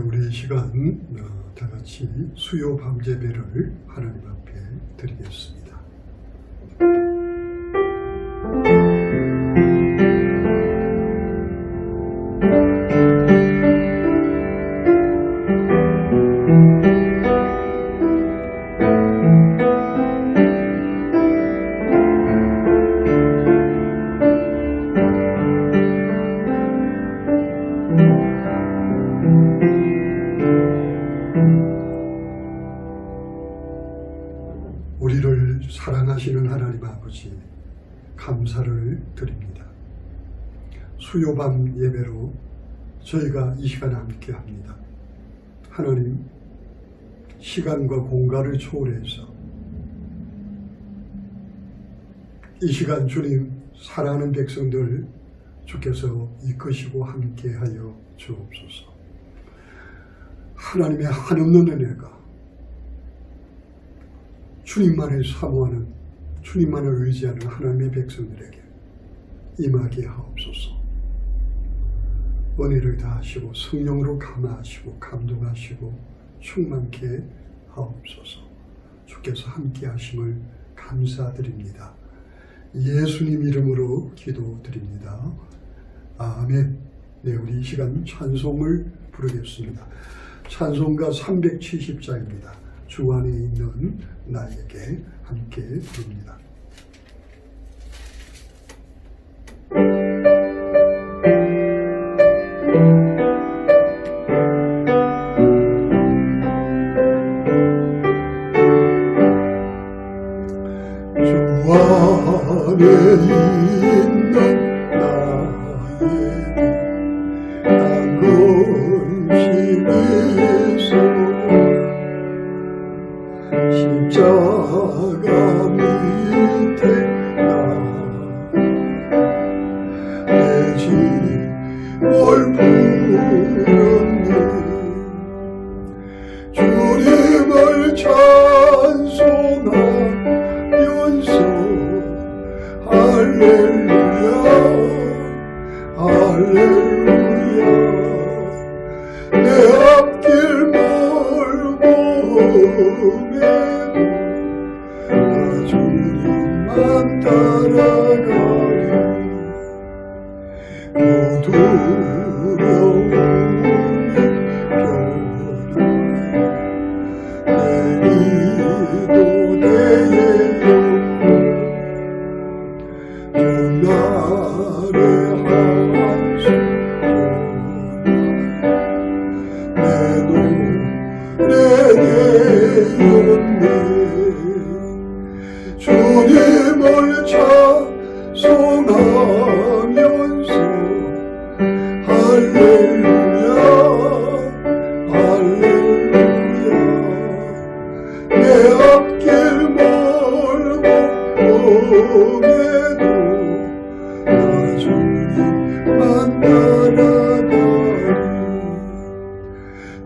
우리 이 시간 다 같이 수요 밤 예배를 하나님 앞에 드리겠습니다. 우리를 사랑하시는 하나님 아버지 감사를 드립니다. 수요밤 예배로 저희가 이 시간 함께 합니다. 하나님, 시간과 공간을 초월해서 이 시간 주님 사랑하는 백성들 주께서 이끄시고 함께하여 주옵소서. 하나님의 한없는 은혜가 주님만을 사모하는, 주님만을 의지하는 하나님의 백성들에게 임하게 하옵소서. 은혜를 다하시고 성령으로 감화하시고 감동하시고 충만케 하옵소서. 주께서 함께 하심을 감사드립니다. 예수님 이름으로 기도드립니다. 아멘. 네, 우리 이 시간 찬송을 부르겠습니다. 찬송가 370자입니다. 주 안에 있는 나에게 함께 부릅니다. 주 안에 있는 나에게 안근심에서 십자가 밑에 내 짐을 풀었네. 주님을 찬송하면서 할렐루야 할렐루야. 내 앞길 멀고 주님만 따라가리. 두려움이 변하여 내 기도 내요. 전날의 한숨 내 노래 되었네. 주님을 찬송하면서 할렐루야 할렐루야. 내 앞길 멀고 오매도 나 주님만 따라가리.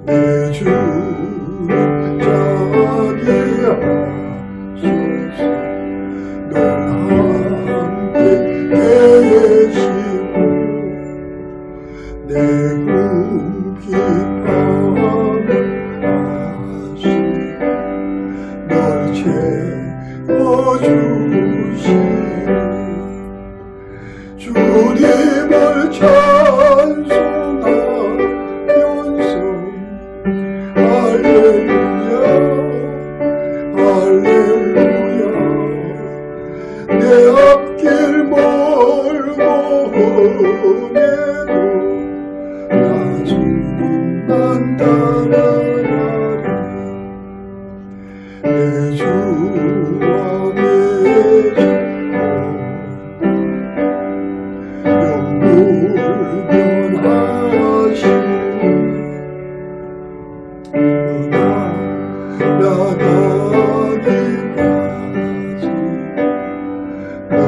내 주를 자기 하소서. 늘 함께 계시고 내 궁핍함을 아시고 널 채워주시네. 주님을 찬송하면서 할렐루야 할렐루야. 내 앞길 멀고 오매도 나 주님만 따라가리. 내 주와 내 영물 변하시고 나가기까지 널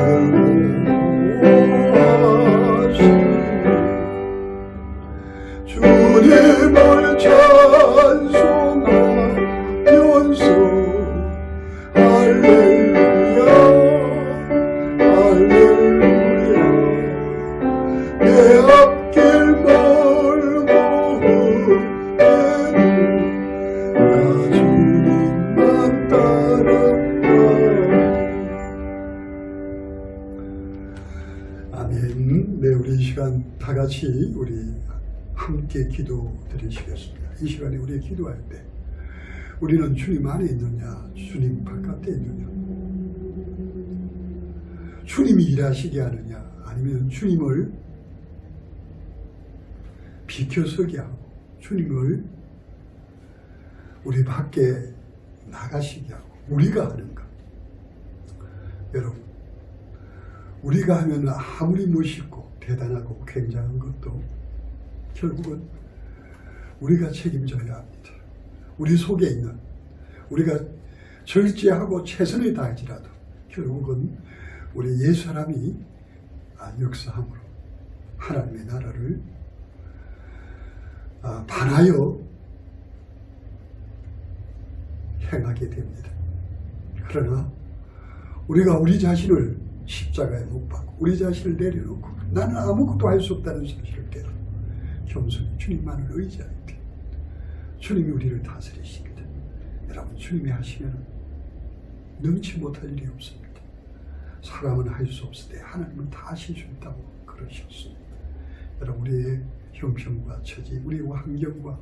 보호하시네. 주님을 찬송하면서 할렐루야 할렐루야. 내 앞길 멀고 같이 우리 함께 기도 드리시겠습니다. 이 시간에 우리 기도할 때 우리는 주님 안에 있느냐, 주님 바깥에 있느냐, 주님이 일하시게 하느냐, 아니면 주님을 비켜서게 하고 주님을 우리 밖에 나가시게 하고 우리가 하는가. 여러분, 우리가 하면 아무리 멋있고 대단하고 굉장한 것도 결국은 우리가 책임져야 합니다. 우리 속에 있는, 우리가 절제하고 최선을 다할지라도 결국은 우리 옛사람이 역사함으로 하나님의 나라를 반하여 행하게 됩니다. 그러나 우리가 우리 자신을 십자가에 못 박고 우리 자신을 내려놓고 나는 아무것도 할 수 없다는 사실을 깨닫고 겸손히 주님만을 의지할 때 주님이 우리를 다스리십니다. 여러분, 주님이 하시면 능치 못할 일이 없습니다. 사람은 할 수 없을 때 하나님은 다 하실 수 있다고 그러셨습니다. 여러분, 우리의 형편과 처지, 우리의 환경과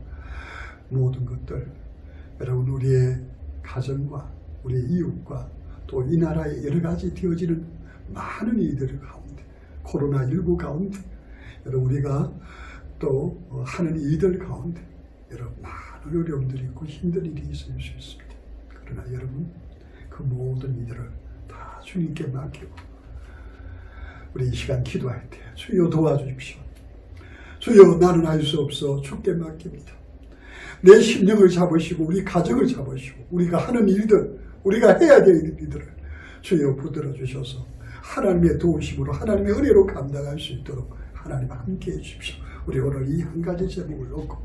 모든 것들, 여러분 우리의 가정과 우리의 이웃과 또 이 나라에 여러 가지 되어지는 많은 일들 가운데, 코로나19 가운데, 여러분 우리가 또 하는 일들 가운데 여러분 많은 어려움들이 있고 힘든 일이 있을 수 있습니다. 그러나 여러분 그 모든 일들을 다 주님께 맡기고 우리 이 시간 기도할 때 주여 도와주십시오. 주여 나는 할 수 없어 주께 맡깁니다. 내 심령을 잡으시고 우리 가정을 잡으시고 우리가 하는 일들, 우리가 해야 될 일들을 주여 붙들어 주셔서 하나님의 도우심으로 하나님의 은혜로 감당할 수 있도록 하나님 함께해 주십시오. 우리 오늘 이 한 가지 제목을 놓고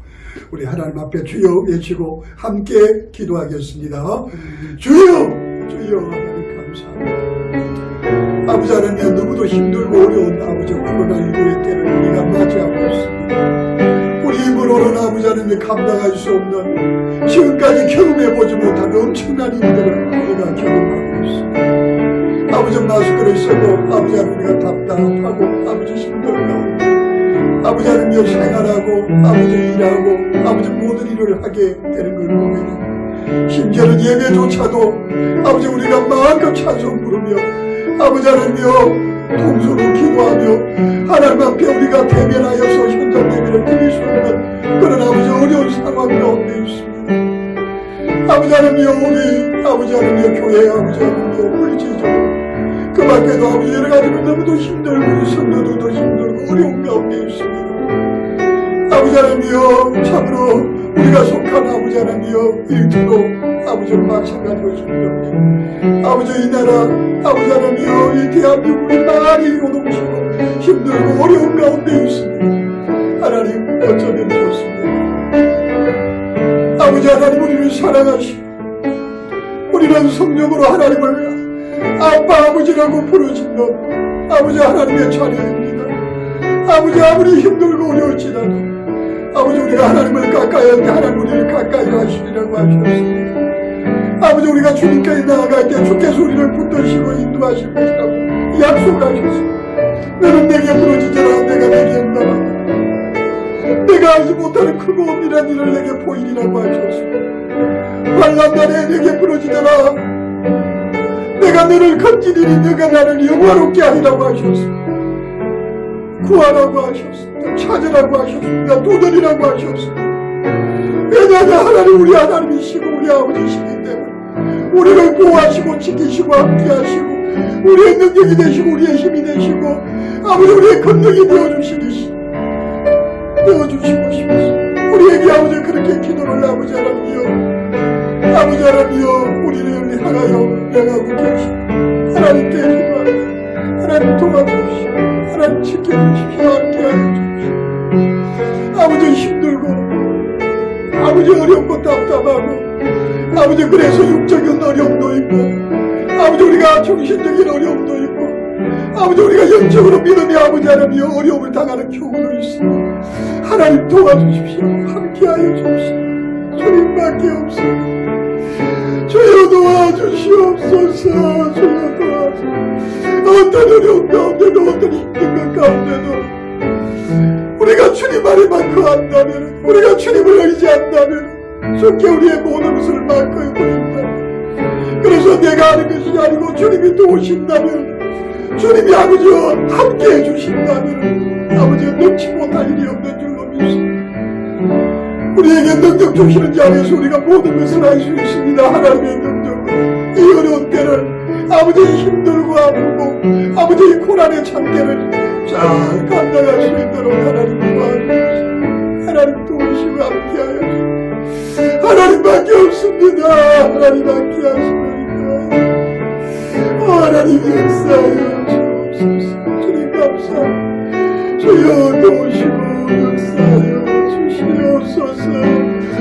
우리 하나님 앞에 주여 외치고 함께 기도하겠습니다. 주여, 주여 하나님 감사합니다. 아버지 하나님, 너무도 힘들고 어려운 아버지 코로나19의 때를 우리가 맞이하고 있습니다. 우리 힘으로는 아버지 하나님 감당할 수 없는, 지금까지 경험해보지 못한 엄청난 일들을 우리가 경험하고 있습니다. 아버지 마스크를 쓰고 아버지 하나님 우리가 답답하고 아버지 힘든 가운데 아버지 하나님 생활하고 아버지 일하고 아버지 모든 일을 하게 되는 걸 보면 심지어는 예배조차도 아버지 우리가 마음껏 찬송 부르며 아버지 하나님이여 통성으로 기도하며 하나님 앞에 우리가 대면하여서 현장 예배를 드릴 수 없는 그런 아버지 어려운 상황 가운데 있습니다. 아버지 하나님이여 우리 아버지 하나님이여 교회 아버지 하나님이여 물질적으로 그 밖에도 아버지 여러 가지로 너무도 힘들고 우리 성도들도 힘들고 어려운 가운데 있습니다. 아버지 하나님이여 참으로 우리가 속한 아버지 하나님이여 일터도 아버지 마찬가지로 힘듭니다. 아버지 이 나라 아버지 하나님이여 이 대한민국이 많이 요동치고 힘들고 어려운 가운데 있습니다. 하나님 어쩌면 좋습니다. 아버지 하나님 우리를 사랑하시고 우리는 성령으로 하나님을 아빠 아버지라고 부르짖는 아버지 하나님의 자녀입니다. 아버지 아무리 힘들고 어려울지라도 아버지 우리가 하나님을 가까이 할 때 하나님 우리를 가까이 하시리라고 하셨습니다. 아버지 우리가 주님께 나아갈 때 주께서 우리를 붙드시고 인도하실 것이라고 약속하셨습니다. 너는 내게 부르짖으라 내가 내게 응답하라. 내가 알지 못하는 크고 엄밀한 일을 내게 보이리라고 하셨습니다. 환난 날에 내게 부르짖으라 내가 너를 건지리니 너가 나를 영화롭게 하리라고 하셨습니다. 구하라고 하셨습니다. 찾으라고 하셨습니다. 두드리라고 하셨습니다. 왜냐하면 하나님 우리 하나님이시고 우리 아버지시기 때문에 우리를 보호하시고 지키시고 함께하시고 우리의 능력이 되시고 우리의 힘이 되시고 아버지 우리의 권능이 되어주시고 싶습니다. 우리에게 아버지 그렇게 기도를 아버지 하나님이여 아버지 하나님이여 우리를 향하여 명하고 계시고 하나님께 기도합니다. 하나님 도와주시오. 하나님 지켜주십시오. 함께하여 주십시오. 아버지 힘들고 아버지 어렵고 답답하고 아버지 그래서 육적인 어려움도 있고 아버지 우리가 정신적인 어려움도 있고 아버지 우리가 영적으로 믿음이 아버지 하나님이 어려움을 당하는 경우도 있습니다. 하나님 도와주십시오. 함께하여 주십시오. 주님밖에 없습니다. 주여 도와주시옵소서. 주여 도와주시옵소서. 어떤 어려움 가운데도 어떤 힘든 것 가운데도 우리가 주님 안에만 거한다면, 우리가 주님을 의지한다면 주께 우리의 모든 것을 맡겨 버린다면, 그래서 내가 하는 것이 아니고 주님이 도우신다면, 주님이 아버지와 함께 해주신다면 아버지가 능치 못할 일이 없는 줄로 믿습니다. 우리에게 능력 주시는 자리에서 우리가 모든 것을 할 수 있습니다. 하나님의 능력으로 이 어려운 때를, 아버지의 힘들고 아프고 아버지의 고난의 참깨를 잘 감당할 수 있도록 하나님 도와주시고, 하나님 도우시고 함께하여 주시고, 하나님밖에 없습니다. 하나님밖에 하시나이다. 하나님 역사하여 주옵소서. 주님 감사합니다. 주여 도우시고 역사하여 주시옵소서.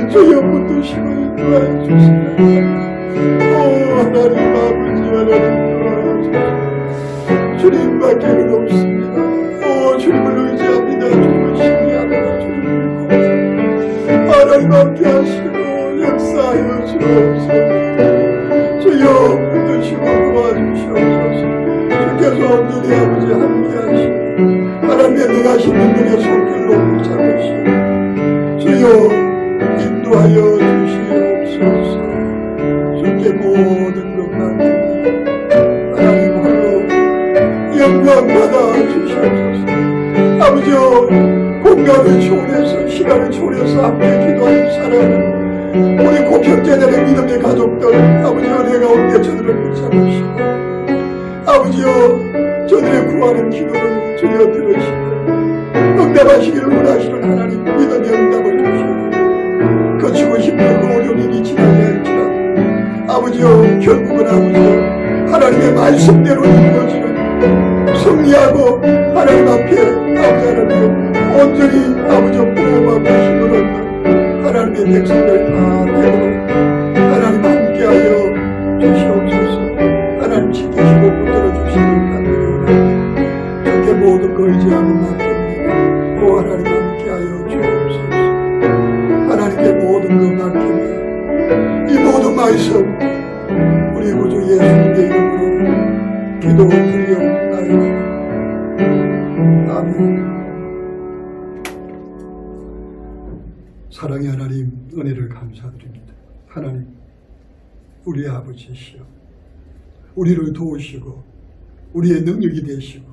주여 붙드시고 인도하여 주시옵소서. 하나님 아버지, 하나님 도와주시옵소서. 주님밖에는 없습니다. 주님을 의지합니다. 주님을 신뢰합니다. 주님을 믿고 하나님 함께 하시고 역사하여 주옵소서. 주여 붙드시고 도와주시옵소서. 주께서 온전히 아버지 함께 하시고 하나님의 능하신 능력의 손길로 붙잡으시고 주여 인도하여 주시옵소서. 주께 모든 것 맡깁니다. 하나님 홀로 영광 받아 주시옵소서. 아버지여, 공간을 초월해서 시간을 초월해서 함께 기도하는 사람, 우리 고평제자의 믿음의 가족들, 아버지 은혜가 온게 저들을 붙잡으시고 아버지여, 저들의 구하는 기도를 주여 들으시고 응답하시기를 원하시는 하나님 믿음의 응답을 주시고, 거치고 힘들고 어려운 일이 지나야 할지라도 아버지여, 결국은 아버지여 하나님의 말씀대로 이루어지는 승리하고 하나님 앞에 아버지 하나님 온전히 아버지 보호하고 힘을 얻는 하나님의 백성들 다 되도록 하나님 함께하여 주시옵소서. 하나님 지키시고 붙들어 주시길 간절히 주께 모든 거 의지하고 맡깁니다. 오 하나님 함께하여 주옵소서. 하나님께 모든 거 맡깁니다. 이 모든 말씀 우리 구주 예수님의 이름으로 기도드리옵나이다. 아멘. 사랑의 하나님, 은혜를 감사드립니다. 하나님, 우리 아버지시여, 우리를 도우시고 우리의 능력이 되시고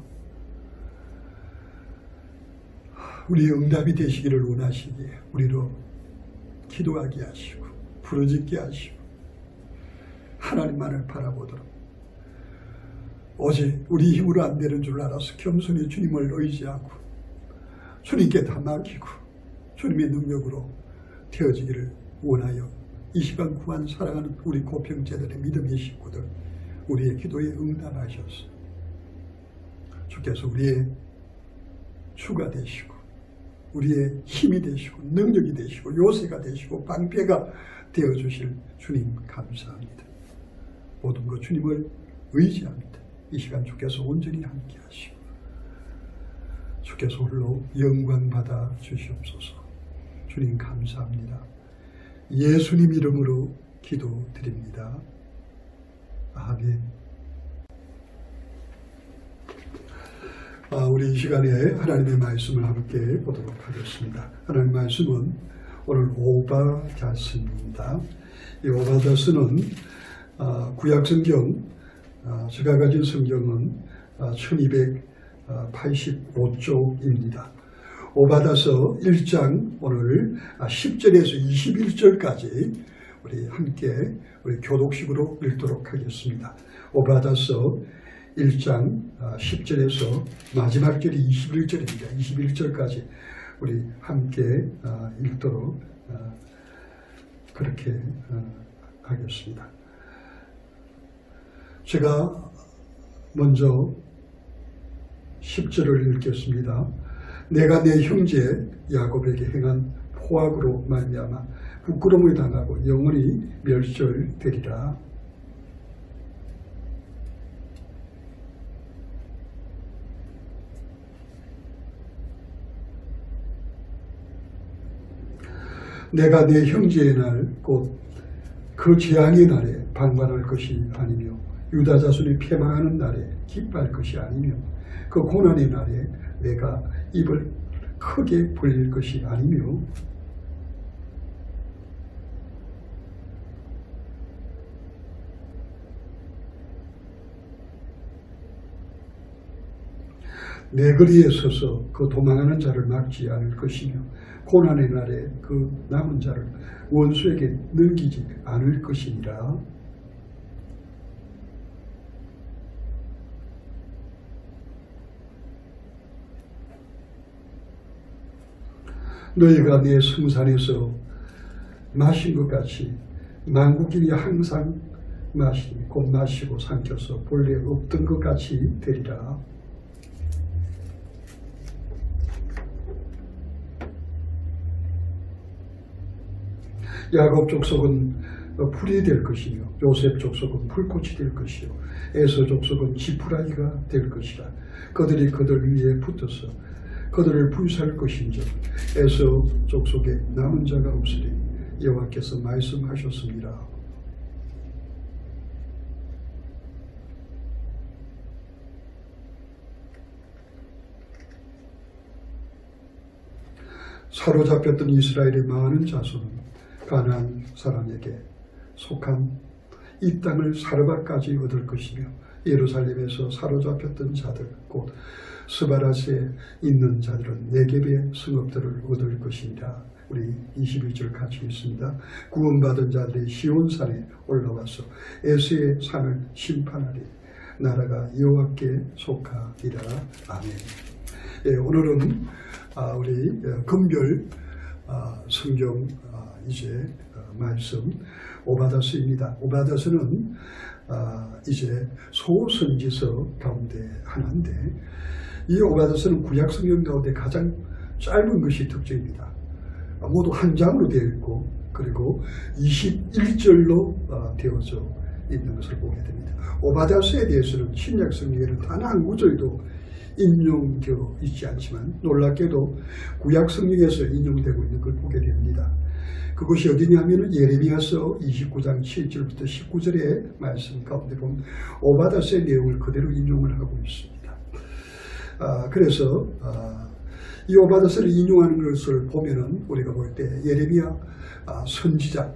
우리의 응답이 되시기를 원하시기에 우리로 기도하게 하시고 부르짖게 하시고 하나님만을 바라보도록, 오직 우리 힘으로 안 되는 줄 알아서 겸손히 주님을 의지하고 주님께 다 맡기고 주님의 능력으로 되어지기를 원하여 이 시간 구한 사랑하는 우리 고평제들의 믿음의 식구들, 우리의 기도에 응답하셔서 주께서 우리의 주가 되시고 우리의 힘이 되시고 능력이 되시고 요새가 되시고 방패가 되어주실 주님 감사합니다. 모든 것 주님을 의지합니다. 이 시간 주께서 온전히 함께 하시고 주께서 홀로 영광 받아 주시옵소서. 주님 감사합니다. 예수님 이름으로 기도드립니다. 아멘. 우리 이 시간에 하나님의 말씀을 함께 보도록 하겠습니다. 하나님의 말씀은 오늘 오바다스입니다. 이 오바다스는 구약성경, 제가 가진 성경은 1285쪽입니다. 오바다서 1장 오늘 10절에서 21절까지 우리 함께 우리 교독식으로 읽도록 하겠습니다. 오바다서 1장 10절에서 마지막 절이 21절입니다. 21절까지 우리 함께 읽도록 그렇게 하겠습니다. 제가 먼저 10절을 읽겠습니다. 내가 내 형제 야곱에게 행한 포악으로 말미암아 부끄러움을 당하고 영원히 멸절되리라. 내가 내 형제의 날 곧 그 재앙의 날에 방관할 것이 아니며 유다 자손이 패망하는 날에 기뻐할 것이 아니며 그 고난의 날에 내가 입을 크게 벌릴 것이 아니며 내 거리에 서서 그 도망하는 자를 막지 않을 것이며 고난의 날에 그 남은 자를 원수에게 넘기지 않을 것이니라. 너희가 내 성산에서 마신 것 같이 만국인이 항상 마시니 곧 마시고 삼켜서 본래 없던 것 같이 되리라. 야곱 족속은 풀이 될 것이며 요셉 족속은 풀꽃이 될 것이요 에서 족속은 지푸라기가 될 것이라. 그들이 그들 위에 붙어서 그들을 불살 것인즉 에서 족속에 남은 자가 없으리 여호와께서 말씀하셨습니다. 사로잡혔던 이스라엘의 많은 자손은 가나안 사람에게 속한 이 땅을 사르밧까지 얻을 것이며 예루살렘에서 사로잡혔던 자들 곧 스바라스에 있는 자들은 네겝의 성읍들을 얻을 것이니라. 우리 22절 같이 읽습니다. 구원받은 자들이 시온산에 올라와서 에스의 산을 심판하리. 나라가 여호와께 속하리라. 아멘. 예, 오늘은 우리 금별 성경 이제 말씀 오바다스입니다. 오바다스는 이제 소선지서 가운데 하나인데 이 오바다스는 구약 성경 가운데 가장 짧은 것이 특징입니다. 모두 한 장으로 되어 있고 그리고 21절로 되어져 있는 것을 보게 됩니다. 오바다스에 대해서는 신약 성경에는 단 한 구절도 인용되어 있지 않지만 놀랍게도 구약 성경에서 인용되고 있는 걸 보게 됩니다. 그것이 어디냐면 예레미야서 29장 7절부터 19절의 말씀 가운데 보면 오바다스의 내용을 그대로 인용을 하고 있습니다. 그래서 이 오바다스를 인용하는 것을 보면은 우리가 볼 때 예레미야 선지자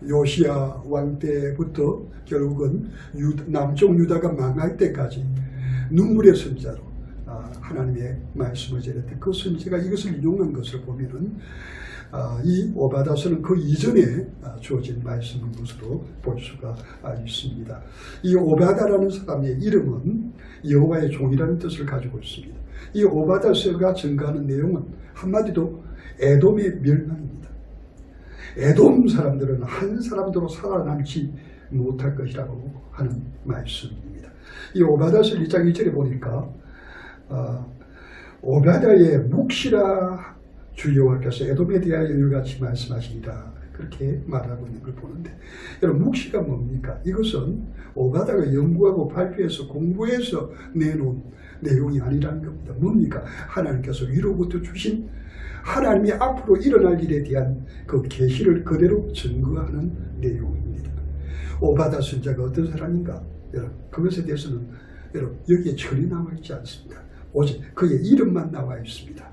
요시야 왕 때부터 결국은 남쪽 유다가 망할 때까지 눈물의 선지자로 하나님의 말씀을 전했던 그 선지자가 이것을 인용한 것을 보면은 이 오바다스는 그 이전에 주어진 말씀인 것으로 볼 수가 있습니다. 이 오바다라는 사람의 이름은 여호와의 종이라는 뜻을 가지고 있습니다. 이 오바다스가 증가하는 내용은 한마디로 에돔의 멸망입니다. 에돔 사람들은 한 사람도 살아남지 못할 것이라고 하는 말씀입니다. 이 오바다스 1장 1절에 보니까 오바다의 묵시라 주 여호와께서 에돔에 대하여 이같이 말씀하시니라 그렇게 말하고 있는 걸 보는데 여러분 묵시가 뭡니까? 이것은 오바다가 연구하고 발표해서 공부해서 내놓은 내용이 아니라는 겁니다. 뭡니까? 하나님께서 위로부터 주신 하나님이 앞으로 일어날 일에 대한 그 계시를 그대로 증거하는 내용입니다. 오바다 선지자가 어떤 사람인가? 여러분 그것에 대해서는 여러분 여기에 전혀 나와 있지 않습니다. 오직 그의 이름만 나와 있습니다.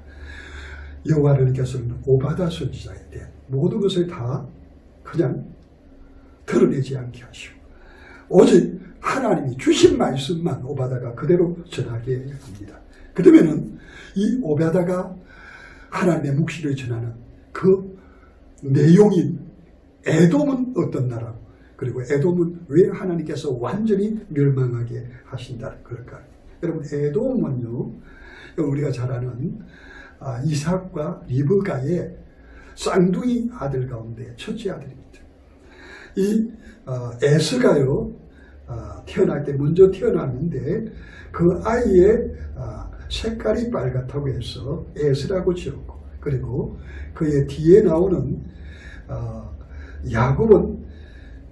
여호와 하나님께서는 오바다 선지자에 대한 모든 것을 다 그냥 드러내지 않게 하시고 오직 하나님이 주신 말씀만 오바다가 그대로 전하게 합니다. 그러면은 이 오바다가 하나님의 묵시를 전하는 그 내용인 에돔은 어떤 나라고 그리고 에돔은 왜 하나님께서 완전히 멸망하게 하신다 그럴까요? 여러분 에돔은요 우리가 잘 아는 이삭과 리브가의 쌍둥이 아들 가운데 첫째 아들입니다. 이 에스가요 태어날 때 먼저 태어났는데 그 아이의 색깔이 빨갛다고 해서 에스라고 지었고 그리고 그의 뒤에 나오는 야곱은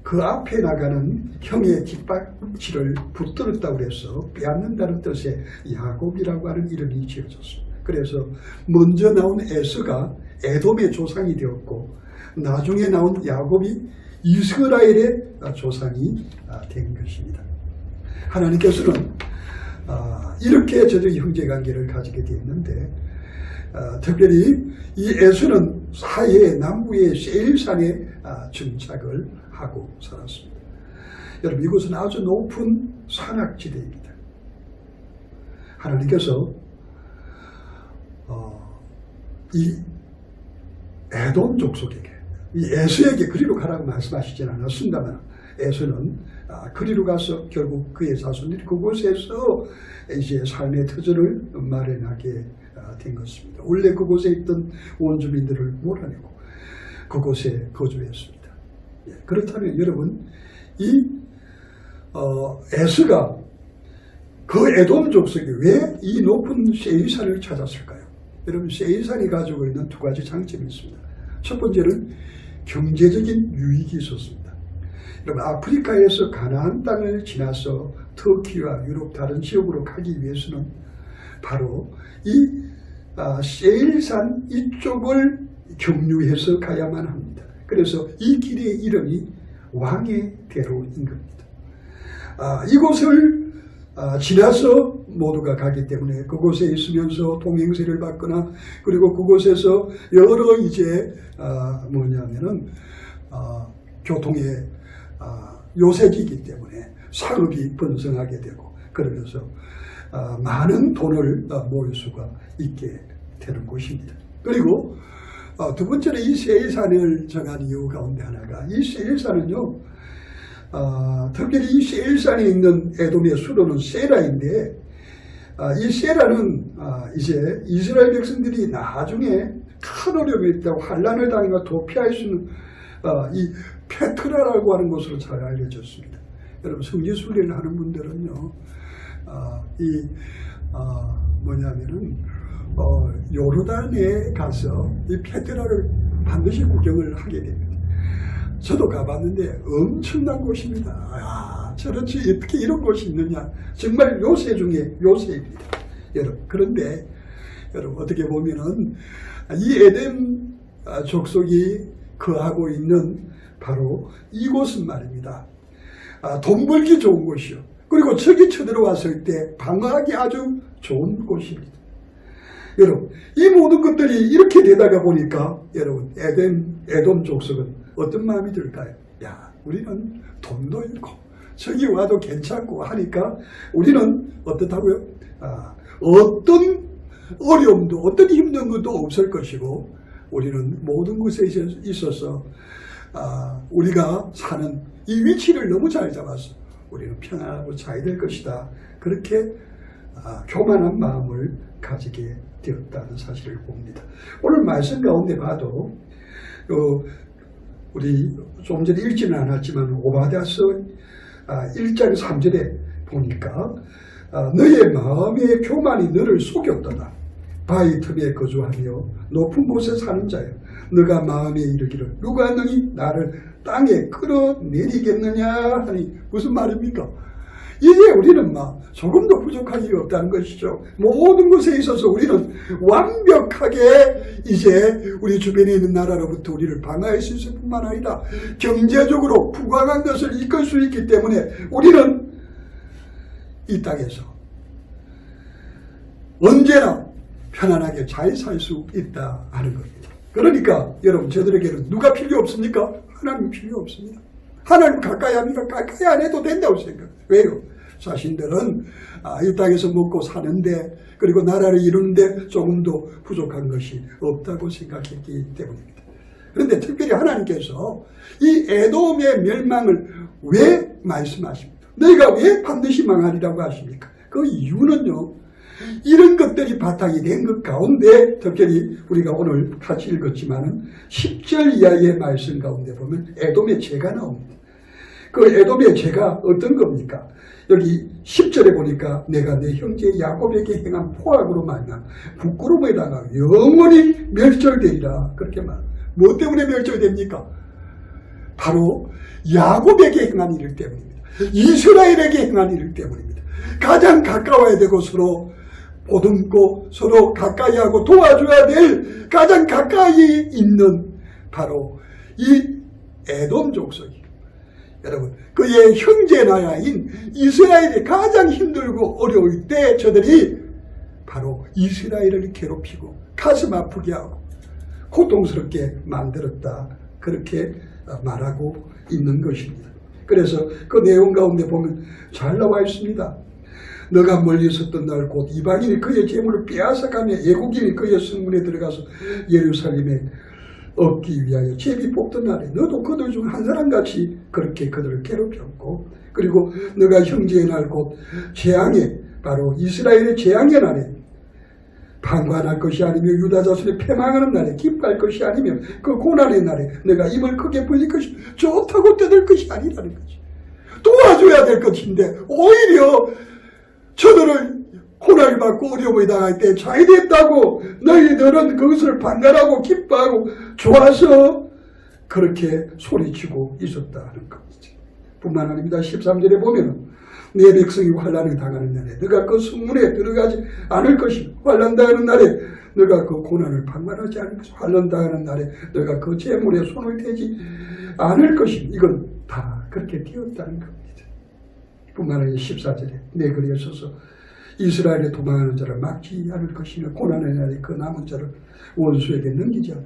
그 앞에 나가는 형의 뒷받침을 붙들었다고 해서 빼앗는다는 뜻의 야곱이라고 하는 이름이 지어졌습니다. 그래서 먼저 나온 에스가 에돔의 조상이 되었고 나중에 나온 야곱이 이스라엘의 조상이 된 것입니다. 하나님께서는 이렇게 저들의 형제관계를 가지게 되었는데 특별히 이 에서는 사해 남부의 세일산에 정착을 하고 살았습니다. 여러분, 이곳은 아주 높은 산악지대입니다. 하나님께서 이 에돔 족속에게, 이 에서에게 그리로 가라고 말씀하시진 않았습니다만, 에서는 그리로 가서 결국 그의 자손들이 그곳에서 이제 삶의 터전을 마련하게 된 것입니다. 원래 그곳에 있던 원주민들을 몰아내고 그곳에 거주했습니다. 그렇다면 여러분, 이 에서가 그 에돔 족속이 왜 이 높은 세일산을 찾았을까요? 여러분, 세일산이 가지고 있는 두 가지 장점이 있습니다. 첫 번째는 경제적인 유익이 있었습니다. 여러분, 아프리카에서 가나안 땅을 지나서 터키와 유럽 다른 지역으로 가기 위해서는 바로 이 세일산 이쪽을 경유해서 가야만 합니다. 그래서 이 길의 이름이 왕의 대로인 겁니다. 이곳을 지나서 모두가 가기 때문에 그곳에 있으면서 통행세를 받거나, 그리고 그곳에서 여러 이제 뭐냐면은 교통의 요새지이기 때문에 상업이 번성하게 되고, 그러면서 많은 돈을 모을 수가 있게 되는 곳입니다. 그리고 두 번째는 이 세일산을 정한 이유 가운데 하나가, 이 세일산은요, 특별히 이 세일산에 있는 에돔의 수도는 세라인데, 이 세라는 이제 이스라엘 백성들이 나중에 큰 어려움이 있다고 환란을 당해서 도피할 수 있는 이 페트라라고 하는 곳으로 잘 알려졌습니다. 여러분, 성지 순례를 하는 분들은요, 뭐냐면은 요르단에 가서 이 페트라를 반드시 구경을 하게 됩니다. 저도 가봤는데 엄청난 곳입니다. 저렇지 어떻게 이런 곳이 있느냐. 정말 요새 중에 요새입니다. 여러분, 그런데 여러분, 어떻게 보면은 이 에덴 족속이 거하고 있는 바로 이곳은 말입니다, 돈 벌기 좋은 곳이요, 그리고 적이 쳐들어왔을 때 방어하기 아주 좋은 곳입니다. 여러분, 이 모든 것들이 이렇게 되다가 보니까 여러분, 에돔 족속은 어떤 마음이 들까요? 야, 우리는 돈도 있고 적이 와도 괜찮고 하니까 우리는 어떻다고요? 어떤 어려움도, 어떤 힘든 것도 없을 것이고, 우리는 모든 것에 있어서 우리가 사는 이 위치를 너무 잘 잡아서 우리는 평안하고 잘 될 것이다. 그렇게 교만한 마음을 가지게 되었다는 사실을 봅니다. 오늘 말씀 가운데 봐도 우리 좀 전에 읽지는 않았지만 오바댜서 1장 3절에 보니까 너의 마음의 교만이 너를 속였도다. 바위 틈에 거주하며 높은 곳에 사는 자여, 너가 마음에 이르기를 누가 너희 나를 땅에 끌어내리겠느냐 하니, 무슨 말입니까? 이제 우리는 조금도 부족한 일이 없다는 것이죠. 모든 것에 있어서 우리는 완벽하게 이제 우리 주변에 있는 나라로부터 우리를 방어할 수 있을 뿐만 아니라 경제적으로 부강한 것을 이끌 수 있기 때문에 우리는 이 땅에서 언제나 편안하게 잘 살 수 있다 하는 겁니다. 그러니까 여러분, 저들에게는 누가 필요 없습니까? 하나님 필요 없습니다. 하나님 가까이 합니까? 가까이 안 해도 된다고 생각해요. 왜요? 자신들은 이 땅에서 먹고 사는데, 그리고 나라를 이루는데 조금도 부족한 것이 없다고 생각했기 때문입니다. 그런데 특별히 하나님께서 이 에돔의 멸망을 왜 말씀하십니까? 너희가 왜 반드시 망하리라고 하십니까? 그 이유는요, 이런 것들이 바탕이 된 것 가운데, 특별히 우리가 오늘 같이 읽었지만은 10절 이하의 말씀 가운데 보면 에돔의 죄가 나옵니다. 그 에돔의 죄가 어떤 겁니까? 여기 10절에 보니까 내가 내 형제 야곱에게 행한 포악으로 말미암아 부끄러움에 당하 영원히 멸절되리라. 그렇게 말합니다. 뭐 때문에 멸절됩니까? 바로 야곱에게 행한 일 때문입니다. 이스라엘에게 행한 일 때문입니다. 가장 가까워야 되고 서로 보듬고 서로 가까이 하고 도와줘야 될 가장 가까이 있는 바로 이 에돔 족속이, 여러분, 그의 형제 나라인 이스라엘이 가장 힘들고 어려울 때 저들이 바로 이스라엘을 괴롭히고 가슴 아프게 하고 고통스럽게 만들었다. 그렇게 말하고 있는 것입니다. 그래서 그 내용 가운데 보면 잘 나와 있습니다. 너가 멀리 있었던 날 곧 이방인이 그의 재물을 빼앗아가며 애국인이 그의 성문에 들어가서 예루살렘에 얻기 위하여 제비 뽑던 날에 너도 그들 중 한 사람같이 그렇게 그들을 괴롭혔고, 그리고 너가 형제의 날 곧 재앙의, 바로 이스라엘의 재앙의 날에 방관할 것이 아니며 유다 자손이 패망하는 날에 기뻐할 것이 아니며 그 고난의 날에 내가 입을 크게 벌릴 것이 좋다고 떠들 것이 아니라는 거지. 도와줘야 될 것인데 오히려 저들을 고난을 받고 어려움을 당할 때 잘 됐다고 너희들은 그것을 방관하고 기뻐하고 좋아서 그렇게 소리치고 있었다는 것이죠. 뿐만 아닙니다. 13절에 보면 내 백성이 환난을 당하는 날에 너가 그 성문에 들어가지 않을 것이고 환난 당하는 날에 너가 그 고난을 방관하지 않을 것이고 환난 당하는 날에 너가 그 재물에 손을 대지 않을 것이고 이건 다 그렇게 되었다는 겁니다. 뿐만 아니라 14절에 내 거리에 서서 이스라엘에 도망하는 자를 막지 않을 것이며 고난의 날에 그 남은 자를 원수에게 넘기지 않을.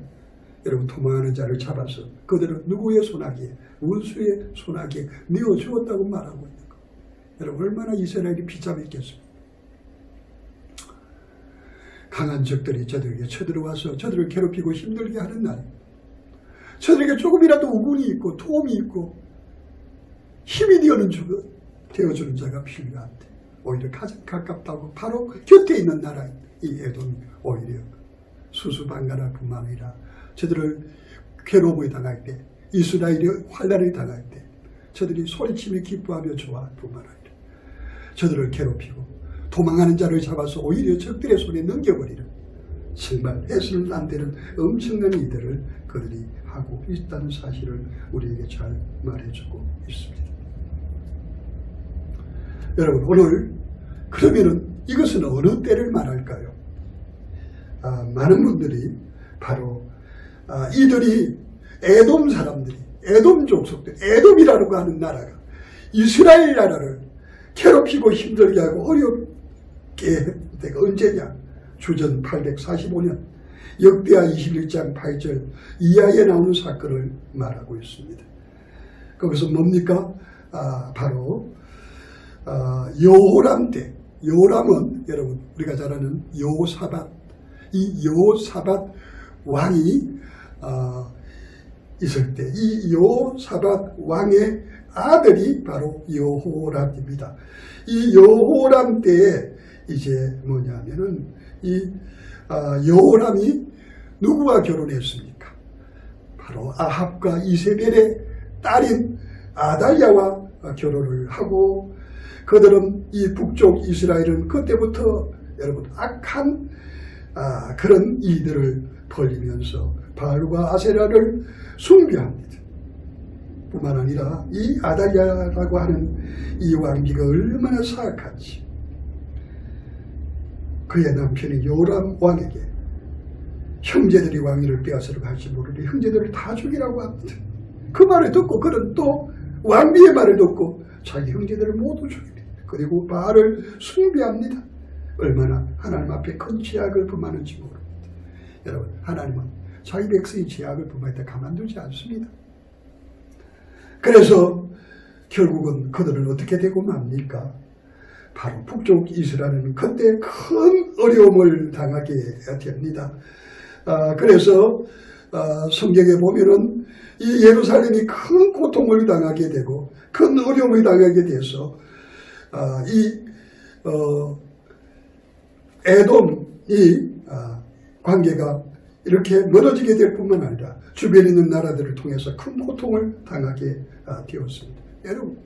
여러분 도망하는 자를 잡아서 그들은 누구의 손아귀에 원수의 손아귀에 메어주었다고 말하고 있는 것. 여러분 얼마나 이스라엘이 비참했겠습니까? 강한 적들이 저들에게 쳐들어와서 저들을 괴롭히고 힘들게 하는 날, 저들에게 조금이라도 우군이 있고 도움이 있고 힘이 되어주는 자가 필요한데 오히려 가장 가깝다고 바로 곁에 있는 나라 이 에돔이 오히려 수수방관할 뿐만 아니라 저들을 괴로움을 당할 때 이스라엘이 환난을 당할 때 저들이 소리치며 기뻐하며 좋아할 뿐만 아니라 저들을 괴롭히고 도망하는 자를 잡아서 오히려 적들의 손에 넘겨버리는 정말 해서는 안 되는 엄청난 일들을 그들이 하고 있다는 사실을 우리에게 잘 말해주고 있습니다. 여러분 오늘 그러면은 이것은 어느 때를 말할까요? 많은 분들이 바로 이들이 에돔 사람들이 에돔 족속들 에돔이라고 하는 나라가 이스라엘 나라를 괴롭히고 힘들게 하고 어렵게 했던 때가 언제냐? 주전 845년 역대하 21장 8절 이하에 나오는 사건을 말하고 있습니다. 거기서 뭡니까? 바로 여호람 때, 여호람은 여러분 우리가 잘 아는 여호사밧, 이 여호사밧 왕이 있을 때 이 여호사밧 왕의 아들이 바로 여호람입니다. 이 여호람 때에 이제 뭐냐면은 이 여호람이 누구와 결혼했습니까? 바로 아합과 이세벨의 딸인 아달랴와 결혼을 하고 그들은 이 북쪽 이스라엘은 그때부터 여러분 악한 그런 이들을 벌이면서 바알과 아세라를 숭배합니다. 뿐만 아니라 이 아달랴라고 하는 이 왕비가 얼마나 사악한지 그의 남편이 요람 왕에게 형제들이 왕위를 빼앗으러 갈지 모르니 형제들을 다 죽이라고 합니다. 그 말을 듣고 그는 또 왕비의 말을 듣고 자기 형제들을 모두 죽입니다. 그리고 바알을 숭배합니다. 얼마나 하나님 앞에 큰 죄악을 범하는지 모릅니다. 여러분 하나님은 자기 백성이 죄악을 범할 때 가만두지 않습니다. 그래서 결국은 그들은 어떻게 되고 맙니까? 바로 북쪽 이스라엘은 그때 큰 어려움을 당하게 됩니다. 그래서 성경에 보면은 이 예루살렘이 큰 고통을 당하게 되고 큰 어려움을 당하게 돼서 에돔이 관계가 이렇게 멀어지게 될 뿐만 아니라 주변에 있는 나라들을 통해서 큰 고통을 당하게 되었습니다. 여러분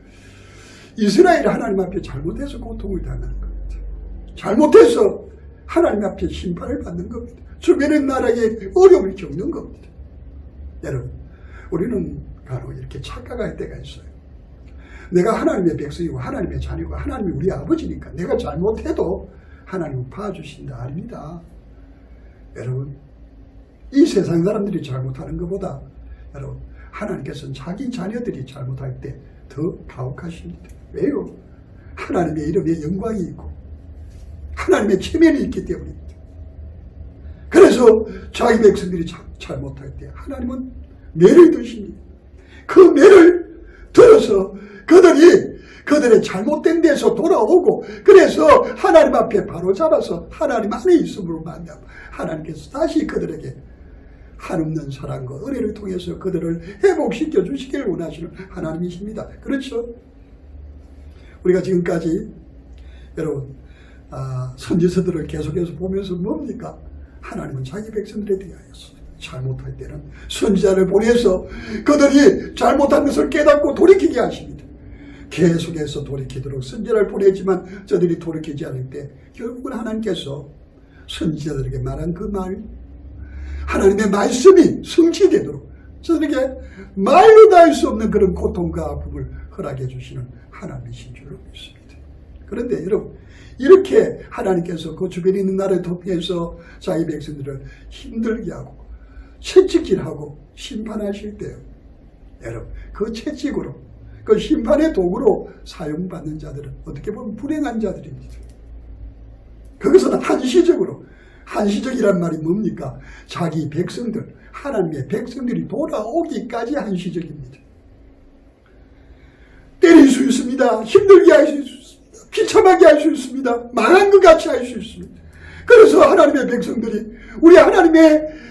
이스라엘이 하나님 앞에 잘못해서 고통을 당하는 겁니다. 잘못해서 하나님 앞에 심판을 받는 겁니다. 주변의 나라에 어려움을 겪는 겁니다. 여러분 우리는 간혹 이렇게 착각할 때가 있어요. 내가 하나님의 백성이고 하나님의 자녀고 하나님이 우리 아버지니까 내가 잘못해도 하나님은 봐주신다. 아닙니다. 여러분 이 세상 사람들이 잘못하는 것보다 여러분 하나님께서는 자기 자녀들이 잘못할 때 더 가혹하십니다. 왜요? 하나님의 이름에 영광이 있고 하나님의 체면이 있기 때문입니다. 그래서 그래서 자기 백성들이 잘못할 때 하나님은 매를 드십니다. 그 매를 들어서 그들의 잘못된 데서 돌아오고, 그래서 하나님 앞에 바로 잡아서 하나님 안에 있음으로 만나고 하나님께서 다시 그들에게 한없는 사랑과 은혜를 통해서 그들을 회복시켜 주시기를 원하시는 하나님이십니다. 그렇죠? 우리가 지금까지 여러분 선지서들을 계속해서 보면서 뭡니까? 하나님은 자기 백성들에 대하여서 잘못할 때는 선지자를 보내서 그들이 잘못한 것을 깨닫고 돌이키게 하십니다. 계속해서 돌이키도록 선지자를 보내지만 저들이 돌이키지 않을 때 결국은 하나님께서 선지자들에게 말한 그 말, 하나님의 말씀이 성취되도록 저들에게 말로 다 할 수 없는 그런 고통과 아픔을 허락해 주시는 하나님이신 줄로 믿습니다. 그런데 여러분, 이렇게 하나님께서 그 주변에 있는 나라를 통해서 자기 백성들을 힘들게 하고 채찍질하고 심판하실 때요, 여러분, 그 채찍으로, 그 심판의 도구로 사용받는 자들은 어떻게 보면 불행한 자들입니다. 그것은 한시적이란 말이 뭡니까? 자기 백성들, 하나님의 백성들이 돌아오기까지 한시적입니다. 때릴 수 있습니다. 힘들게 할 수 있습니다. 비참하게 할 수 있습니다. 망한 것 같이 할 수 있습니다. 그래서 하나님의 백성들이, 우리 하나님의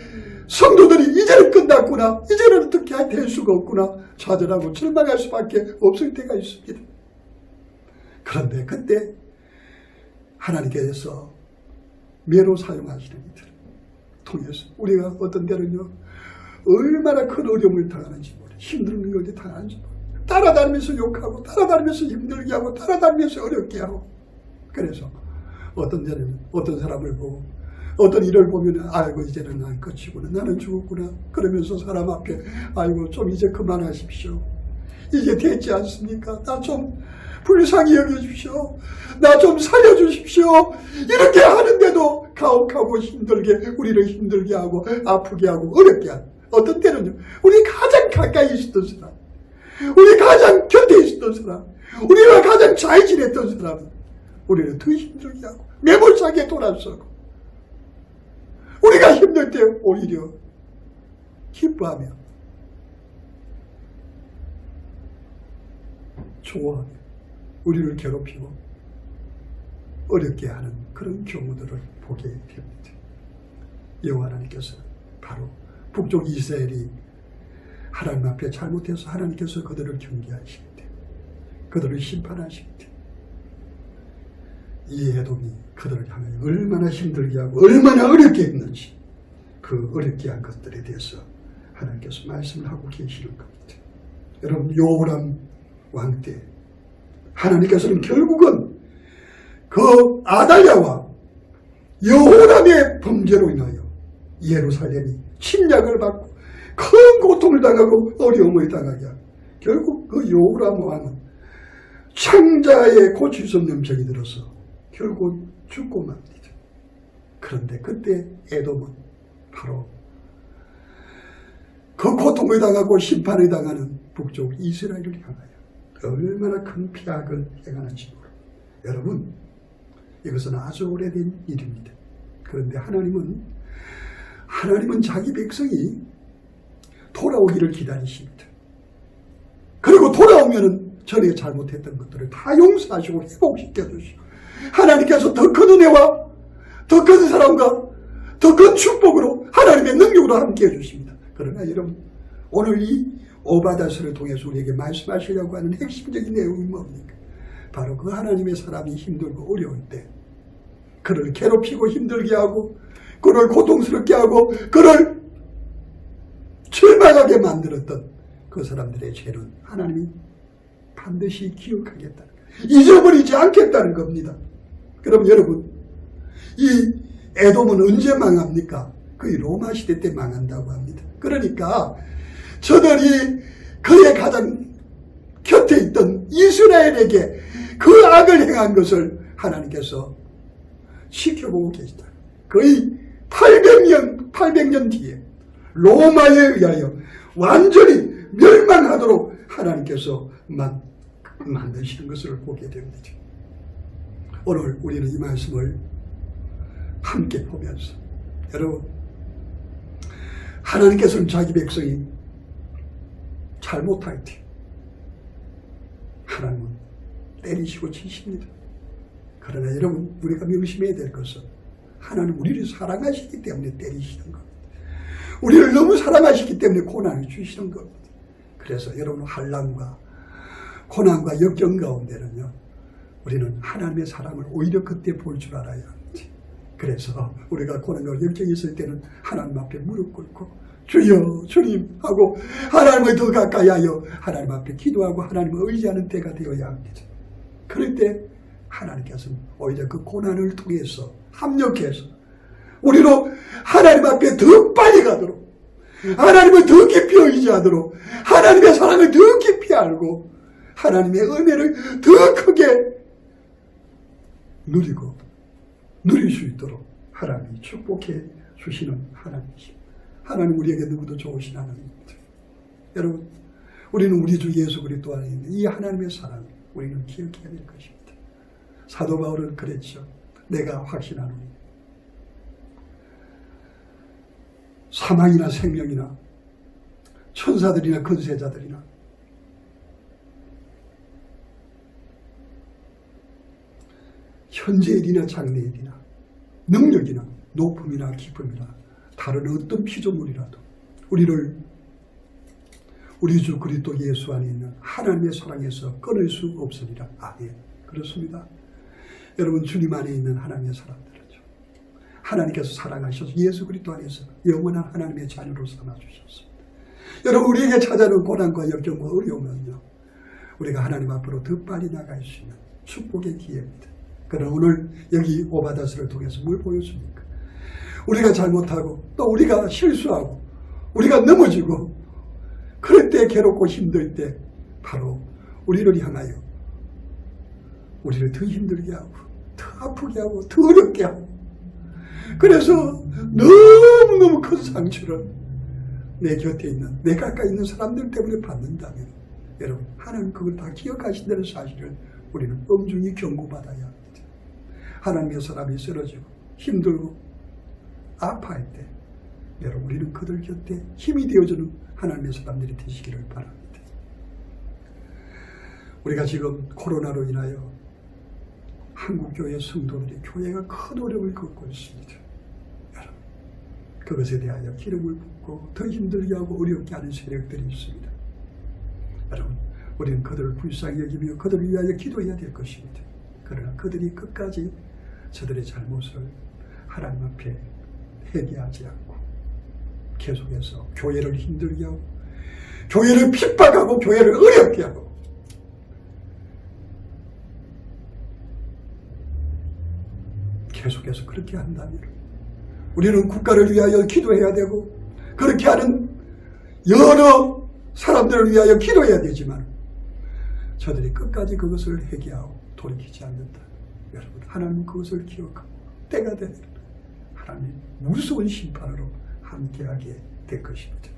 성도들이 이제는 끝났구나, 이제는 어떻게 될 수가 없구나, 좌절하고 절망할 수밖에 없을 때가 있습니다. 그런데 그때 하나님께서 매로 사용하시는 이들 통해서 우리가 어떤 때는요, 얼마나 큰 어려움을 당하는지 모르겠어요. 힘든 것이 당하는지 모르겠어요. 따라다니면서 욕하고, 따라다니면서 힘들게 하고, 따라다니면서 어렵게 하고. 그래서 어떤 때는 어떤 사람을 보고, 어떤 일을 보면 아이고 이제는 난 끝이구나, 나는 죽었구나, 그러면서 사람 앞에 아이고 좀 이제 그만하십시오, 이제 됐지 않습니까, 나 좀 불쌍히 여겨주십시오, 나 좀 살려주십시오, 이렇게 하는데도 가혹하고 힘들게, 우리를 힘들게 하고 아프게 하고 어렵게 하고, 어떤 때는요, 우리 가장 가까이 있었던 사람, 우리 가장 곁에 있었던 사람, 우리가 가장 잘 지냈던 사람, 우리를 더 힘들게 하고 매몰차게 돌아서고, 우리가 힘들 때 오히려 기뻐하며 좋아하며 우리를 괴롭히고 어렵게 하는 그런 경우들을 보게 됩니다. 여호와 하나님께서 바로 북쪽 이스라엘이 하나님 앞에 잘못해서 하나님께서 그들을 경계하실 때, 그들을 심판하실 때, 이 에돔이 그들을 향해 얼마나 힘들게 하고 얼마나 어렵게 했는지, 그 어렵게 한 것들에 대해서 하나님께서 말씀을 하고 계시는 겁니다. 여러분, 여호람 왕 때 하나님께서는 결국은 그 아달랴와 여호람의 범죄로 인하여 예루살렘이 침략을 받고 큰 고통을 당하고 어려움을 당하게 하고, 결국 그 여호람 왕은 창자의 고칠 수 없는 병이 들어서 결국 죽고 맙니다. 그런데 그때 에돔은 바로 그 고통을 당하고 심판을 당하는 북쪽 이스라엘을 향하여 얼마나 큰 피악을 행하는지 모릅니다. 여러분, 이것은 아주 오래된 일입니다. 그런데 하나님은 자기 백성이 돌아오기를 기다리십니다. 그리고 돌아오면은 전에 잘못했던 것들을 다 용서하시고 회복시켜 주시고, 하나님께서 더 큰 은혜와 더 큰 사랑과 더 큰 축복으로 하나님의 능력으로 함께 해주십니다. 그러나 여러분, 오늘 이 오바다서를 통해서 우리에게 말씀하시려고 하는 핵심적인 내용이 뭡니까? 바로 그 하나님의 사람이 힘들고 어려울 때 그를 괴롭히고 힘들게 하고 그를 고통스럽게 하고 그를 절망하게 만들었던 그 사람들의 죄는 하나님이 반드시 기억하겠다는, 잊어버리지 않겠다는 겁니다. 그럼 여러분, 이 에돔은 언제 망합니까? 거의 로마 시대 때 망한다고 합니다. 그러니까 저들이 그의 가장 곁에 있던 이스라엘에게 그 악을 행한 것을 하나님께서 지켜보고 계시다. 거의 800년 뒤에 로마에 의하여 완전히 멸망하도록 하나님께서 만드시는 것을 보게 됩니다. 오늘 우리는 이 말씀을 함께 보면서, 여러분, 하나님께서는 자기 백성이 잘못할 때 하나님은 때리시고 치십니다. 그러나 여러분, 우리가 명심해야 될 것은 하나님 우리를 사랑하시기 때문에 때리시는 겁니다. 우리를 너무 사랑하시기 때문에 고난을 주시는 겁니다. 그래서 여러분, 환난과 고난과 역경 가운데는요, 우리는 하나님의 사랑을 오히려 그때 볼 줄 알아야 합니다. 그래서 우리가 고난과 역경이 있을 때는 하나님 앞에 무릎 꿇고 주여 주님 하고 하나님을 더 가까이 하여 하나님 앞에 기도하고 하나님을 의지하는 때가 되어야 합니다. 그럴 때 하나님께서는 오히려 그 고난을 통해서 합력해서 우리로 하나님 앞에 더 빨리 가도록, 하나님을 더 깊이 의지하도록, 하나님의 사랑을 더 깊이 알고 하나님의 은혜를 더 크게 누릴 수 있도록 하나님이 축복해 주시는 하나님이십니다. 하나님 우리에게 너무도 좋으신 하나님입니다. 여러분, 우리는 우리 주 예수 그리스도 안에 있는 이 하나님의 사랑을 우리는 기억해야 될 것입니다. 사도 바울은 그랬죠. 내가 확신하노니 사망이나 생명이나 천사들이나 권세자들이나 현재일이나 장래일이나 능력이나 높음이나 깊음이나 다른 어떤 피조물이라도 우리를 우리 주 그리스도 예수 안에 있는 하나님의 사랑에서 끊을 수 없으리라. 아멘. 그렇습니다. 여러분, 주님 안에 있는 하나님의 사람들은요, 하나님께서 사랑하셔서 예수 그리스도 안에서 영원한 하나님의 자녀로 삼아주셨습니다. 여러분, 우리에게 찾아오는 고난과 역경과 어려움은요, 우리가 하나님 앞으로 더 빨리 나갈 수 있는 축복의 기회입니다. 그러나 오늘 여기 오바다스를 통해서 뭘 보여줍니까? 우리가 잘못하고 또 우리가 실수하고 우리가 넘어지고 그럴 때 괴롭고 힘들 때 바로 우리를 향하여 우리를 더 힘들게 하고 더 아프게 하고 더 어렵게 하고, 그래서 너무너무 큰 상처를 내 곁에 있는, 내 가까이 있는 사람들 때문에 받는다면 여러분, 하나님 그걸 다 기억하신다는 사실을 우리는 엄중히 경고받아야 합니다. 하나님의 사람이 쓰러지고 힘들고 아파할 때 여러분, 우리는 그들 곁에 힘이 되어주는 하나님의 사람들이 되시기를 바랍니다. 우리가 지금 코로나로 인하여 한국교회 성도들이 교회가 큰 어려움을 겪고 있습니다. 여러분, 그것에 대하여 기름을 붓고 더 힘들게 하고 어렵게 하는 세력들이 있습니다. 여러분, 우리는 그들을 불쌍히 여기며 그들을 위하여 기도해야 될 것입니다. 그러나 그들이 끝까지 저들의 잘못을 하나님 앞에 회개하지 않고 계속해서 교회를 힘들게 하고 교회를 핍박하고 교회를 어렵게 하고 계속해서 그렇게 한다면 우리는 국가를 위하여 기도해야 되고 그렇게 하는 여러 사람들을 위하여 기도해야 되지만 저들이 끝까지 그것을 회개하고 돌이키지 않는다. 여러분, 하나님은 그것을 기억하고 때가 되면 하나님의 무서운 심판으로 함께하게 될 것입니다.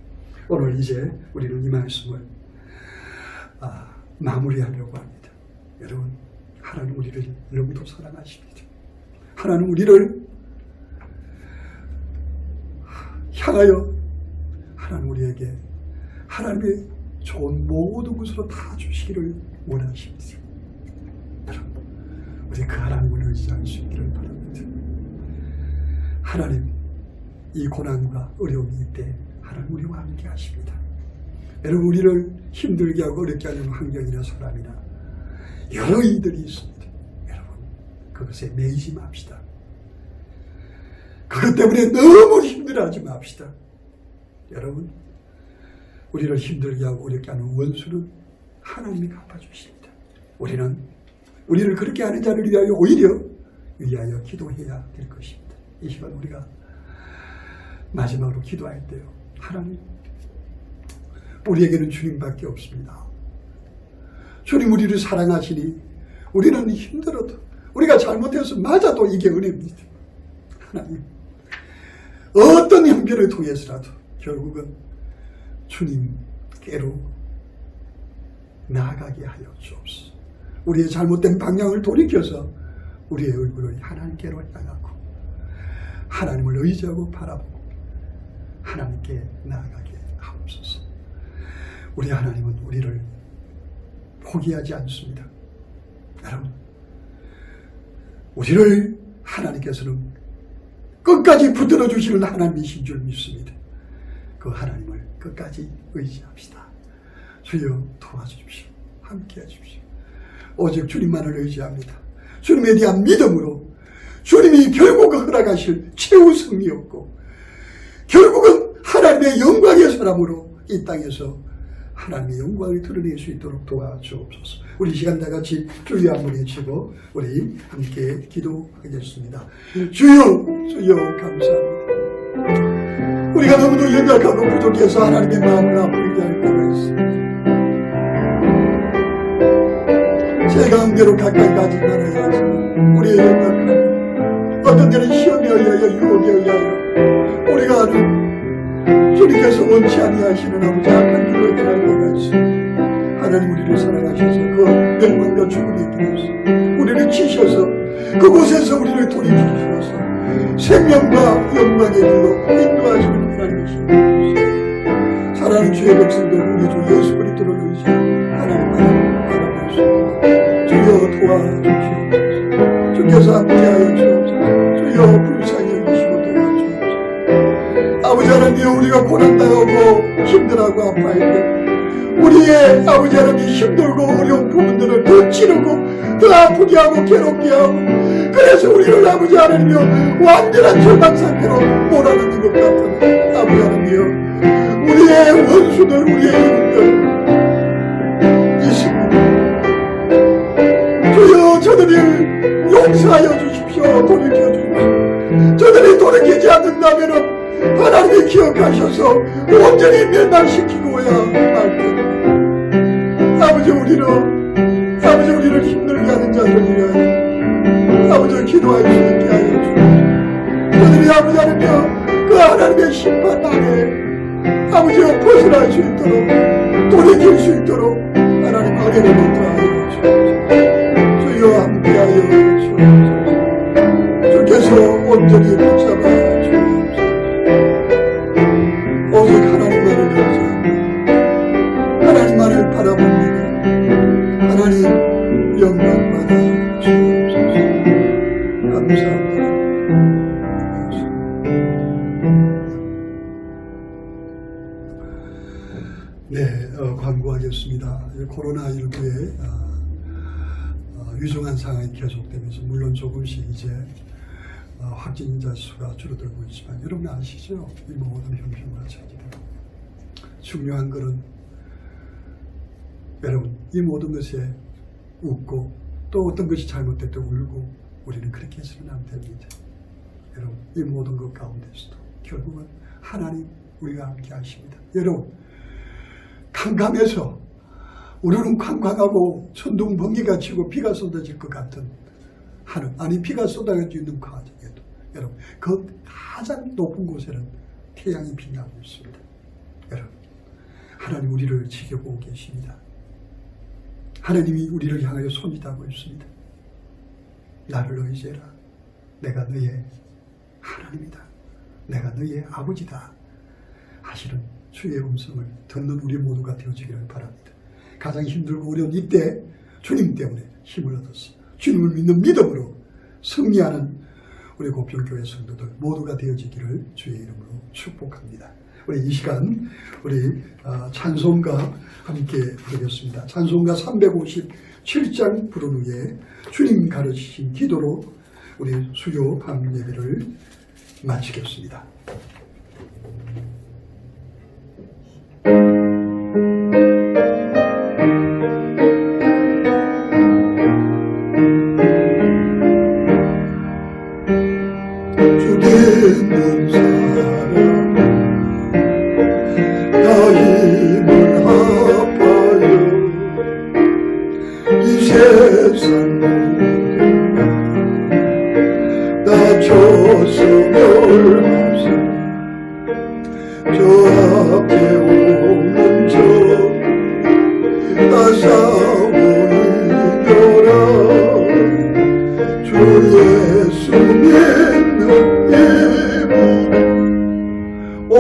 오늘 이제 우리는 이 말씀을 마무리하려고 합니다. 여러분, 하나님 우리를 너무도 사랑하십니다. 하나님 우리를 향하여 하나님 우리에게 하나님의 좋은 모든 것으로 다 주시기를 원하십니다. 여러분, 우리 그 하나님을 의지할 수 있기를 바랍니다. 하나님, 이 고난과 어려움이 있때 하나님 우리와 함께 하십니다. 여러분, 우리를 힘들게 하고 어렵게 하는 환경이나 사람이나 여러 이들이 있습니다. 여러분, 그것에 매이지 맙시다. 그것 때문에 너무 힘들어하지 맙시다. 여러분, 우리를 힘들게 하고 어렵게 하는 원수는 하나님이 갚아주십니다. 우리를 그렇게 하는 자를 위하여 위하여 기도해야 될 것입니다. 이 시간 우리가 마지막으로 기도할 때요, 하나님, 우리에게는 주님밖에 없습니다. 주님 우리를 사랑하시니 우리는 힘들어도 우리가 잘못해서 맞아도 이게 은혜입니다. 하나님, 어떤 형편을 통해서라도 결국은 주님께로 나아가게 하여 주옵소서. 우리의 잘못된 방향을 돌이켜서 우리의 얼굴을 하나님께로 향하고 하나님을 의지하고 바라보고 하나님께 나아가게 하옵소서. 우리 하나님은 우리를 포기하지 않습니다. 여러분, 우리를 하나님께서는 끝까지 붙들어 주시는 하나님이신 줄 믿습니다. 그 하나님을 끝까지 의지합시다. 주여 도와주십시오. 함께 해주십시오. 오직 주님만을 의지합니다. 주님에 대한 믿음으로 주님이 결국은 허락하실 최후 승리였고 결국은 하나님의 영광의 사람으로 이 땅에서 하나님의 영광을 드러낼 수 있도록 도와주옵소서. 우리 시간 다 같이 주여 한번 외치고 우리 함께 기도하겠습니다. 주여, 주여 감사합니다. 우리가 너무도 연약하고 부족해서 하나님의 마음을 아프게 할 때가 있습니다. 제 가운데로 가까이 가지 말아야 하지만 우리의 연약함, 어떤 때는 시험에 의하여 유혹에 의하여 우리가 아는 주님께서 원치 아니하시는 아버지 악한 길로 들어갈 때가 있습니다. 하나님 우리를 사랑하셔서 그 멸망과 죽음의 길에서 우리를 치셔서 그곳에서 우리를 돌이키셔서 생명과 영광의 길로 인도하시는 하나님이십니다. 사랑하는 주의 백성들 우리 주 예수 그리스도를 의지하는 하나님만을 바라보겠습니다. 주여 도와주시옵소서. 주께서 함께하여 주옵소서. 주여 불쌍히 여기시고 도와주옵소서. 아버지 하나님, 우리가 고난당하고 힘들어하고 아파할 때 우리의 아버지 하나님 힘들고 어려운 부분들을 더 찌르고 더 아프게 하고 괴롭게 하고 그래서 우리를 아버지 하나님이여 완전한 절망 상태로 몰아넣는 것 같은 아버지 하나님이여 우리의 원수들 우리의 영들 있습니다. 주여 저들을 용서하여 주십시오. 돌이켜 주십시오. 저들이 돌이키지 않는다면 하나님이 기억하셔서 온전히 멸망시키고야 할 텐데 아버지 우리를 힘들게 하는 자들을 위하여 아버지 기도할 수 있게 하여 주옵소서. 저들이 아버지 하나님이여 그 하나님의 심판 날에 아버지여 벗어날 수 있도록 돌이킬 수 있도록 하나님 은혜를 베풀어 주옵소서. 주여 함께하여 주옵소서. 주께서 온전히 붙잡아 주옵소서. 오직 하나님만을 의지합니다. 하나님만을 바라봅니다. 하나님 영광 받아 주옵소서. 감사합니다. 네, 광고하겠습니다. 코로나19의 위중한 상황이 계속되면서 물론 조금씩 이제 확진자 수가 줄어들고 있지만 여러분 아시죠? 이 모든 형편과 차이되고 중요한 것은 여러분 이 모든 것에 웃고 또 어떤 것이 잘못될 때 울고 우리는 그렇게 해서는 안 됩니다. 여러분 이 모든 것 가운데서도 결국은 하나님 우리가 함께 하십니다. 여러분 캄캄해서 우리는 캄캄하고 천둥 번개가 치고 비가 쏟아질 것 같은 하늘 아니 비가 쏟아져 있는 과정에도 여러분 그 가장 높은 곳에는 태양이 빛나고 있습니다. 여러분 하나님 우리를 지켜보고 계십니다. 하나님이 우리를 향하여 손이 닿고 있습니다. 나를 의지해라. 내가 너의 하나님이다. 내가 너의 아버지다. 하시는 주의 음성을 듣는 우리 모두가 되어지기를 바랍니다. 가장 힘들고 어려운 이때 주님 때문에 힘을 얻었어. 주님을 믿는 믿음으로 승리하는 우리 고평교회 성도들 모두가 되어지기를 주의 이름으로 축복합니다. 우리 이 시간 우리 찬송가 함께 부르겠습니다. 찬송가 357장 부른 후에 주님 가르치신 기도로 우리 수요 밤 예배를 마치겠습니다. 주겠는 사람 나 힘을 합하여 이 세상 낮춰서 멸하사 저 앞에 오는 저 싸우는 이겨라 주 예수 믿는 이분 온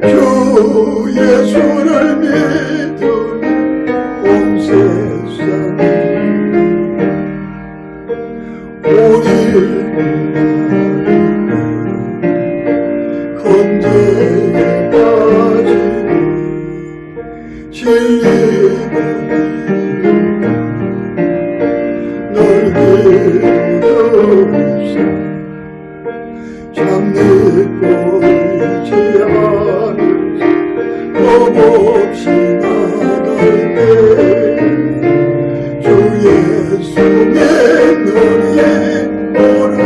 주 예수를 믿으면 온 세상이 우리를 건재에 빠지고 진리를 널 믿으면서 잠들 보이지 않으면서 겁없이 나갈 때 주 예수 믿는 힘으로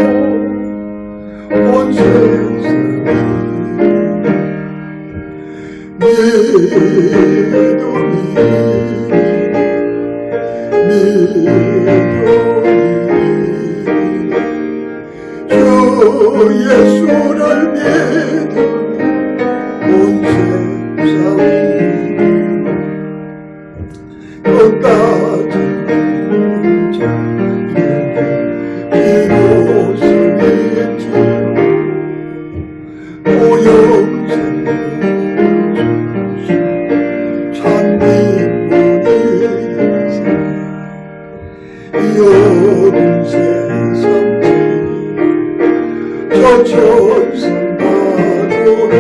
온 세상이 주 예수를 믿으면 온 세상이 끝까지 비로소 믿지 오영생 이 어두운 세상 저 천상 가도록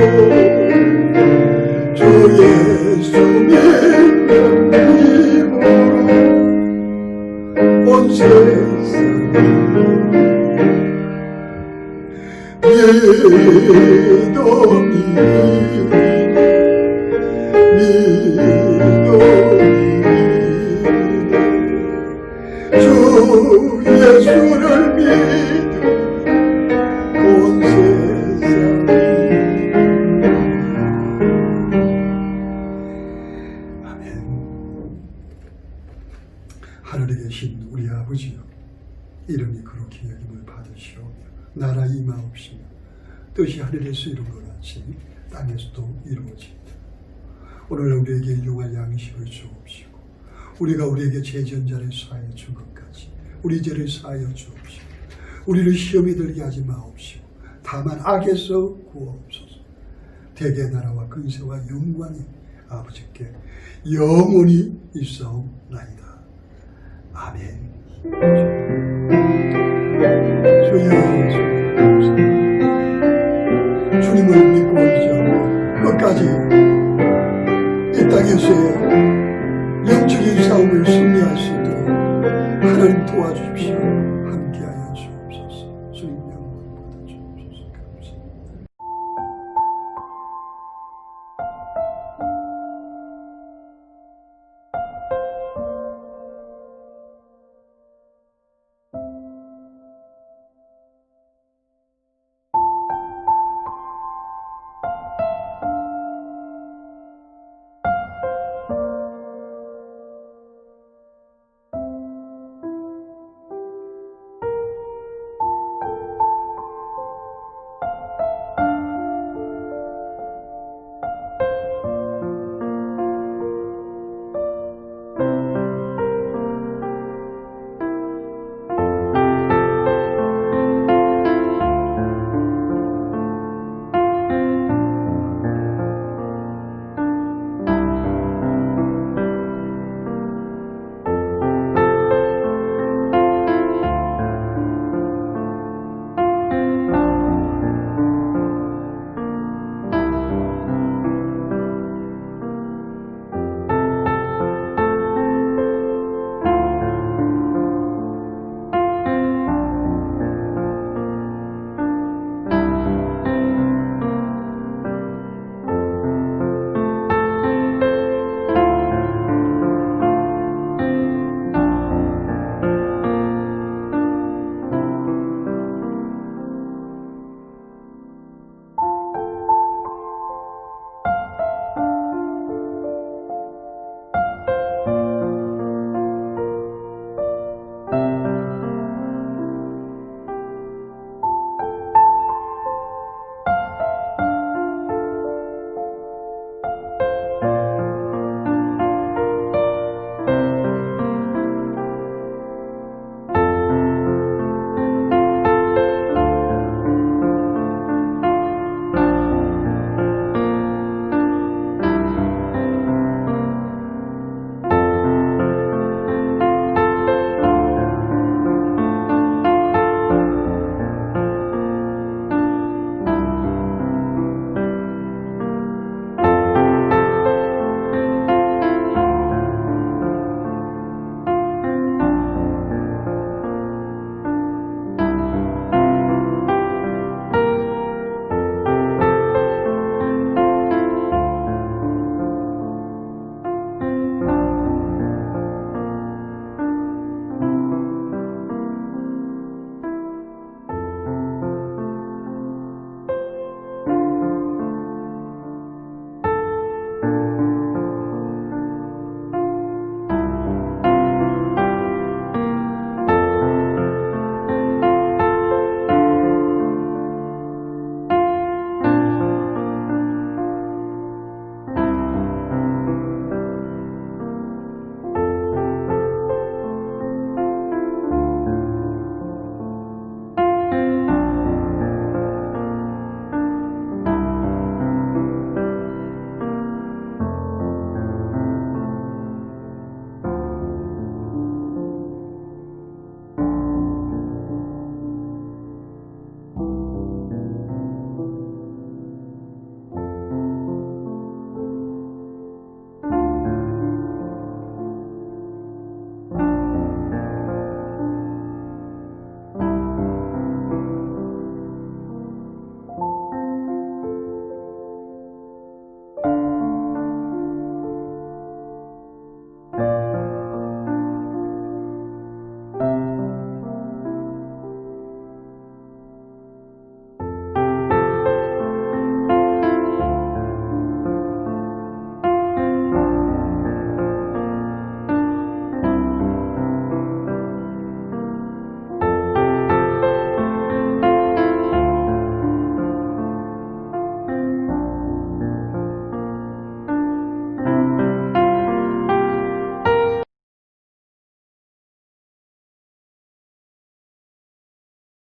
주 예수 믿는 힘으로 온 세상 주 예수를 믿어 온 세상이 아멘. 하늘에 계신 우리 아버지여, 이름이 그렇게 여김을 받으시오며 나라 임하옵시며 뜻이 하늘에서 이룬 것 같이 땅에서도 이루어진다. 오늘 우리에게 일용할 양식을 주옵시고 우리가 우리에게 죄진 자를 사하여 준 것까지 우리 죄를 사하여 주옵시고 우리를 시험에 들게 하지 마옵시고 다만 악에서 구하옵소서. 대개 나라와 근세와 영광이 아버지께 영원히 있사옵나이다. 아멘.